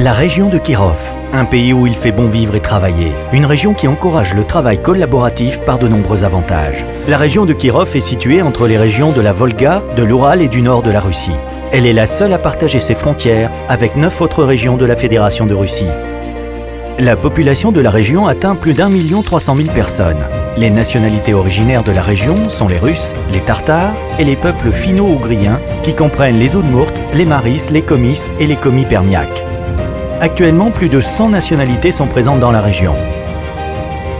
La région de Kirov, un pays où il fait bon vivre et travailler. Une région qui encourage le travail collaboratif par de nombreux avantages. La région de Kirov est située entre les régions de la Volga, de l'Oural et du nord de la Russie. Elle est la seule à partager ses frontières avec 9 autres régions de la Fédération de Russie. La population de la région atteint plus d'1 300 000 personnes. Les nationalités originaires de la région sont les Russes, les Tartares et les peuples finno-ougriens qui comprennent les Oudmourtes, les Maris, les Comis et les Komi-Permiaks. Actuellement, plus de 100 nationalités sont présentes dans la région.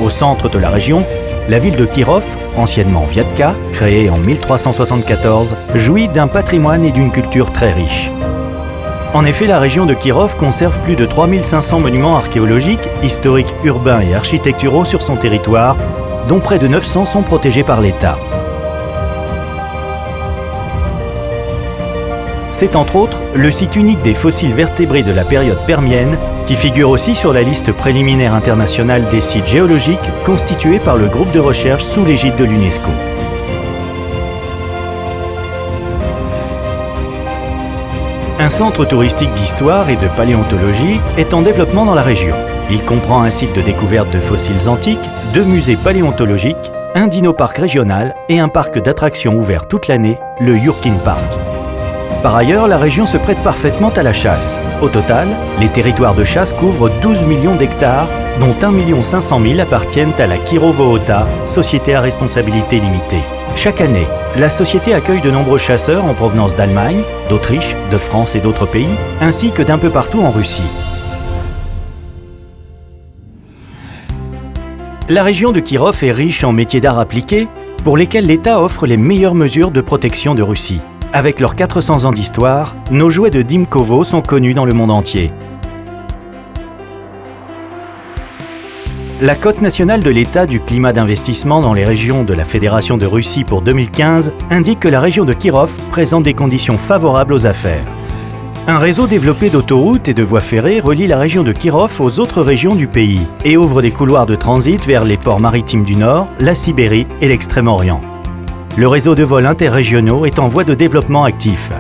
Au centre de la région, la ville de Kirov, anciennement Viatka, créée en 1374, jouit d'un patrimoine et d'une culture très riche. En effet, la région de Kirov conserve plus de 3500 monuments archéologiques, historiques, urbains et architecturaux sur son territoire, dont près de 900 sont protégés par l'État. C'est entre autres le site unique des fossiles vertébrés de la période permienne qui figure aussi sur la liste préliminaire internationale des sites géologiques constituée par le groupe de recherche sous l'égide de l'UNESCO. Un centre touristique d'histoire et de paléontologie est en développement dans la région. Il comprend un site de découverte de fossiles antiques, 2 musées paléontologiques, un dino-parc régional et un parc d'attractions ouvert toute l'année, le Yurkin Park. Par ailleurs, la région se prête parfaitement à la chasse. Au total, les territoires de chasse couvrent 12 millions d'hectares, dont 1 500 000 appartiennent à la Kirovohota, société à responsabilité limitée. Chaque année, la société accueille de nombreux chasseurs en provenance d'Allemagne, d'Autriche, de France et d'autres pays, ainsi que d'un peu partout en Russie. La région de Kirov est riche en métiers d'art appliqués, pour lesquels l'État offre les meilleures mesures de protection de Russie. Avec leurs 400 ans d'histoire, nos jouets de Dimkovo sont connus dans le monde entier. La cote nationale de l'État du climat d'investissement dans les régions de la Fédération de Russie pour 2015 indique que la région de Kirov présente des conditions favorables aux affaires. Un réseau développé d'autoroutes et de voies ferrées relie la région de Kirov aux autres régions du pays et ouvre des couloirs de transit vers les ports maritimes du Nord, la Sibérie et l'Extrême-Orient. Le réseau de vols interrégionaux est en voie de développement actif.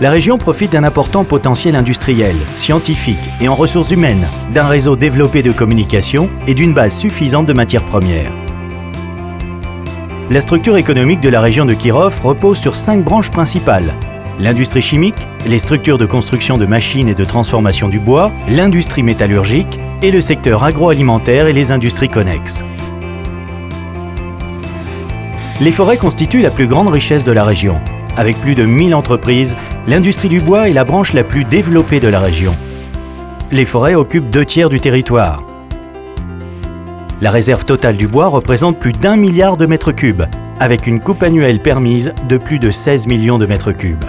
La région profite d'un important potentiel industriel, scientifique et en ressources humaines, d'un réseau développé de communication et d'une base suffisante de matières premières. La structure économique de la région de Kirov repose sur 5 branches principales. L'industrie chimique, les structures de construction de machines et de transformation du bois, l'industrie métallurgique et le secteur agroalimentaire et les industries connexes. Les forêts constituent la plus grande richesse de la région. Avec plus de 1000 entreprises, l'industrie du bois est la branche la plus développée de la région. Les forêts occupent 2/3 du territoire. La réserve totale du bois représente plus d'1 milliard de mètres cubes, avec une coupe annuelle permise de plus de 16 millions de mètres cubes.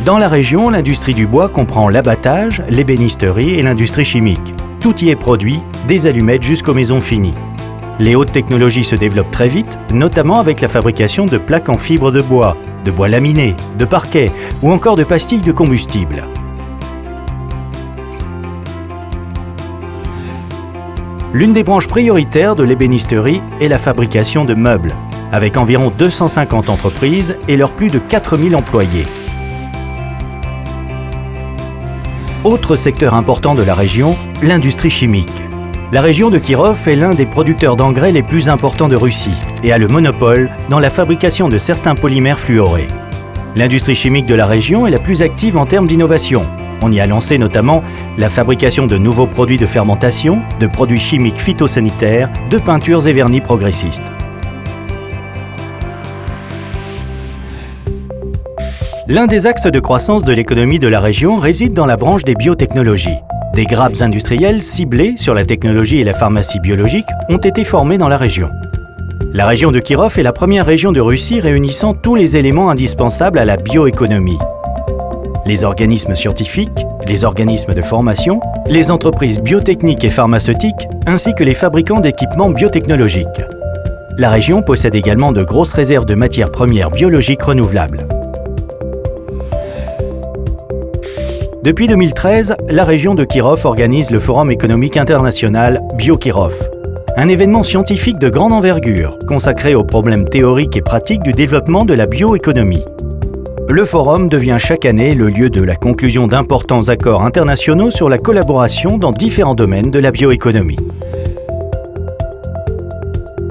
Dans la région, l'industrie du bois comprend l'abattage, l'ébénisterie et l'industrie chimique. Tout y est produit, des allumettes jusqu'aux maisons finies. Les hautes technologies se développent très vite, notamment avec la fabrication de plaques en fibre de bois laminé, de parquet ou encore de pastilles de combustible. L'une des branches prioritaires de l'ébénisterie est la fabrication de meubles, avec environ 250 entreprises et leurs plus de 4000 employés. Autre secteur important de la région, l'industrie chimique. La région de Kirov est l'un des producteurs d'engrais les plus importants de Russie et a le monopole dans la fabrication de certains polymères fluorés. L'industrie chimique de la région est la plus active en termes d'innovation. On y a lancé notamment la fabrication de nouveaux produits de fermentation, de produits chimiques phytosanitaires, de peintures et vernis progressistes. L'un des axes de croissance de l'économie de la région réside dans la branche des biotechnologies. Des grappes industrielles ciblées sur la technologie et la pharmacie biologique ont été formées dans la région. La région de Kirov est la première région de Russie réunissant tous les éléments indispensables à la bioéconomie. Les organismes scientifiques, les organismes de formation, les entreprises biotechniques et pharmaceutiques, ainsi que les fabricants d'équipements biotechnologiques. La région possède également de grosses réserves de matières premières biologiques renouvelables. Depuis 2013, la région de Kirov organise le Forum économique international BioKirov. un événement scientifique de grande envergure, consacré aux problèmes théoriques et pratiques du développement de la bioéconomie. Le forum devient chaque année le lieu de la conclusion d'importants accords internationaux sur la collaboration dans différents domaines de la bioéconomie.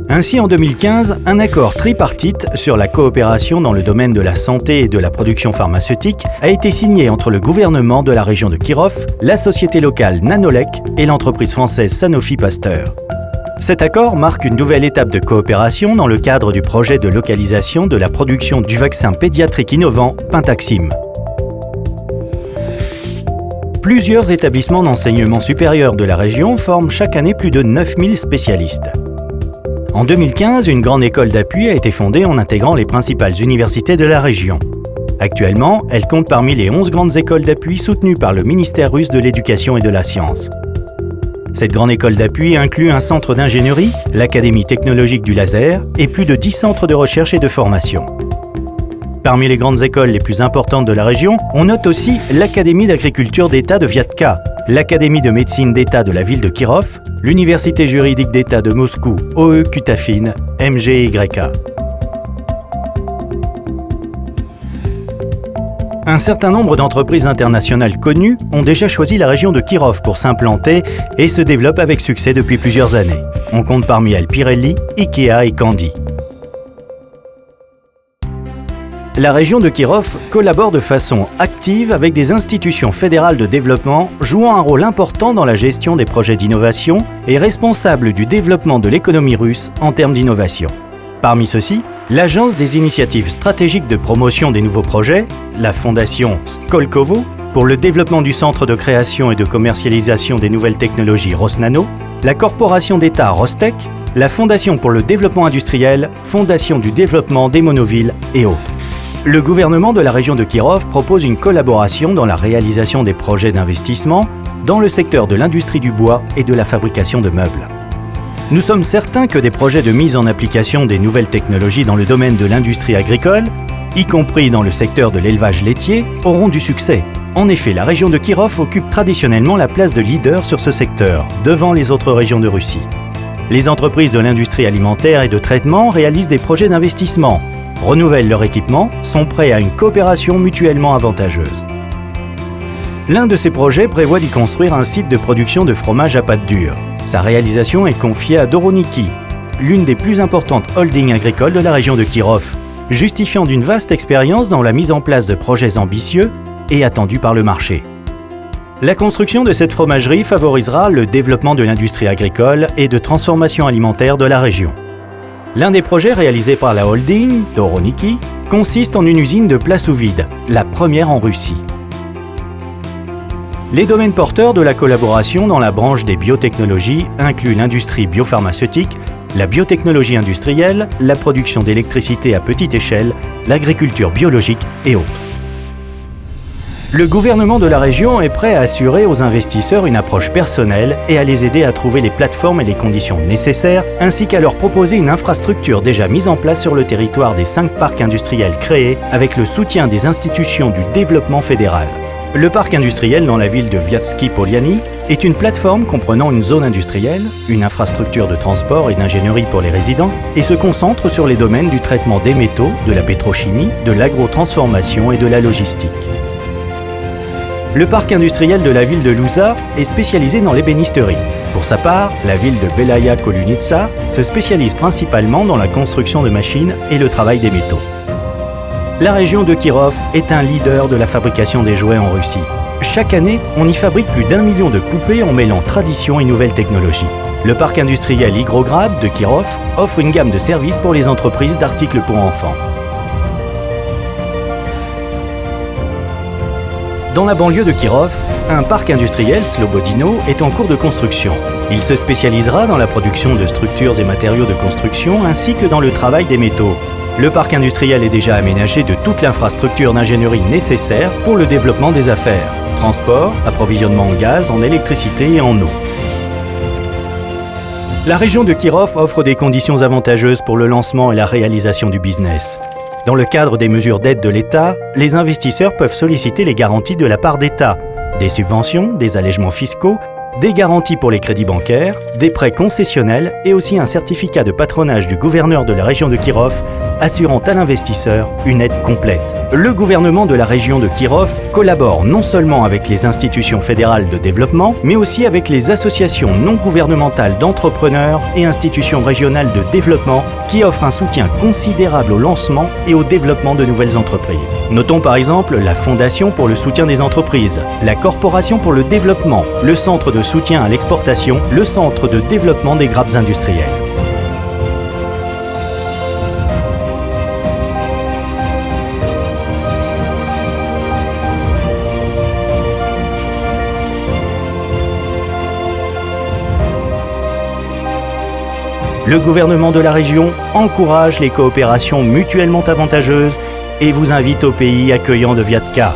Ainsi, en 2015, un accord tripartite sur la coopération dans le domaine de la santé et de la production pharmaceutique a été signé entre le gouvernement de la région de Kirov, la société locale Nanolec et l'entreprise française Sanofi Pasteur. Cet accord marque une nouvelle étape de coopération dans le cadre du projet de localisation de la production du vaccin pédiatrique innovant Pentaxim. Plusieurs établissements d'enseignement supérieur de la région forment chaque année plus de 9000 spécialistes. En 2015, une grande école d'appui a été fondée en intégrant les principales universités de la région. Actuellement, elle compte parmi les 11 grandes écoles d'appui soutenues par le ministère russe de l'Éducation et de la Science. Cette grande école d'appui inclut un centre d'ingénierie, l'Académie technologique du laser et plus de 10 centres de recherche et de formation. Parmi les grandes écoles les plus importantes de la région, on note aussi l'Académie d'agriculture d'État de Viatka, l'Académie de médecine d'État de la ville de Kirov, l'Université juridique d'État de Moscou, OE Kutafin, MGYK. Un certain nombre d'entreprises internationales connues ont déjà choisi la région de Kirov pour s'implanter et se développent avec succès depuis plusieurs années. On compte parmi elles Pirelli, Ikea et Candy. La région de Kirov collabore de façon active avec des institutions fédérales de développement jouant un rôle important dans la gestion des projets d'innovation et responsable du développement de l'économie russe en termes d'innovation. Parmi ceux-ci, l'Agence des initiatives stratégiques de promotion des nouveaux projets, la fondation Skolkovo, pour le développement du centre de création et de commercialisation des nouvelles technologies Rosnano, la corporation d'État Rostec, la Fondation pour le développement industriel, Fondation du développement des monovilles et autres. Le gouvernement de la région de Kirov propose une collaboration dans la réalisation des projets d'investissement dans le secteur de l'industrie du bois et de la fabrication de meubles. Nous sommes certains que des projets de mise en application des nouvelles technologies dans le domaine de l'industrie agricole, y compris dans le secteur de l'élevage laitier, auront du succès. En effet, la région de Kirov occupe traditionnellement la place de leader sur ce secteur, devant les autres régions de Russie. Les entreprises de l'industrie alimentaire et de traitement réalisent des projets d'investissement, renouvellent leur équipement, sont prêts à une coopération mutuellement avantageuse. L'un de ces projets prévoit d'y construire un site de production de fromage à pâte dure. Sa réalisation est confiée à Doroniki, l'une des plus importantes holdings agricoles de la région de Kirov, justifiant d'une vaste expérience dans la mise en place de projets ambitieux et attendus par le marché. La construction de cette fromagerie favorisera le développement de l'industrie agricole et de transformation alimentaire de la région. L'un des projets réalisés par la holding, Doroniki, consiste en une usine de plats sous vide, la première en Russie. Les domaines porteurs de la collaboration dans la branche des biotechnologies incluent l'industrie biopharmaceutique, la biotechnologie industrielle, la production d'électricité à petite échelle, l'agriculture biologique et autres. Le gouvernement de la région est prêt à assurer aux investisseurs une approche personnelle et à les aider à trouver les plateformes et les conditions nécessaires, ainsi qu'à leur proposer une infrastructure déjà mise en place sur le territoire des 5 parcs industriels créés avec le soutien des institutions du développement fédéral. Le parc industriel dans la ville de Viatsky Poliani est une plateforme comprenant une zone industrielle, une infrastructure de transport et d'ingénierie pour les résidents et se concentre sur les domaines du traitement des métaux, de la pétrochimie, de l'agrotransformation et de la logistique. Le parc industriel de la ville de Luza est spécialisé dans l'ébénisterie. Pour sa part, la ville de Belaya Kolunitsa se spécialise principalement dans la construction de machines et le travail des métaux. La région de Kirov est un leader de la fabrication des jouets en Russie. Chaque année, on y fabrique plus d'1 million de poupées en mêlant tradition et nouvelles technologies. Le parc industriel Igrograd de Kirov offre une gamme de services pour les entreprises d'articles pour enfants. Dans la banlieue de Kirov, un parc industriel Slobodino est en cours de construction. Il se spécialisera dans la production de structures et matériaux de construction ainsi que dans le travail des métaux. Le parc industriel est déjà aménagé de toute l'infrastructure d'ingénierie nécessaire pour le développement des affaires. Transport, approvisionnement en gaz, en électricité et en eau. La région de Kirov offre des conditions avantageuses pour le lancement et la réalisation du business. Dans le cadre des mesures d'aide de l'État, les investisseurs peuvent solliciter les garanties de la part d'État, des subventions, des allègements fiscaux des garanties pour les crédits bancaires, des prêts concessionnels et aussi un certificat de patronage du gouverneur de la région de Kirov assurant à l'investisseur une aide complète. Le gouvernement de la région de Kirov collabore non seulement avec les institutions fédérales de développement, mais aussi avec les associations non gouvernementales d'entrepreneurs et institutions régionales de développement qui offrent un soutien considérable au lancement et au développement de nouvelles entreprises. Notons par exemple la Fondation pour le soutien des entreprises, la Corporation pour le développement, le Centre de soutien à l'exportation, le Centre de développement des grappes industrielles. Le gouvernement de la région encourage les coopérations mutuellement avantageuses et vous invite au pays accueillant de Viatka.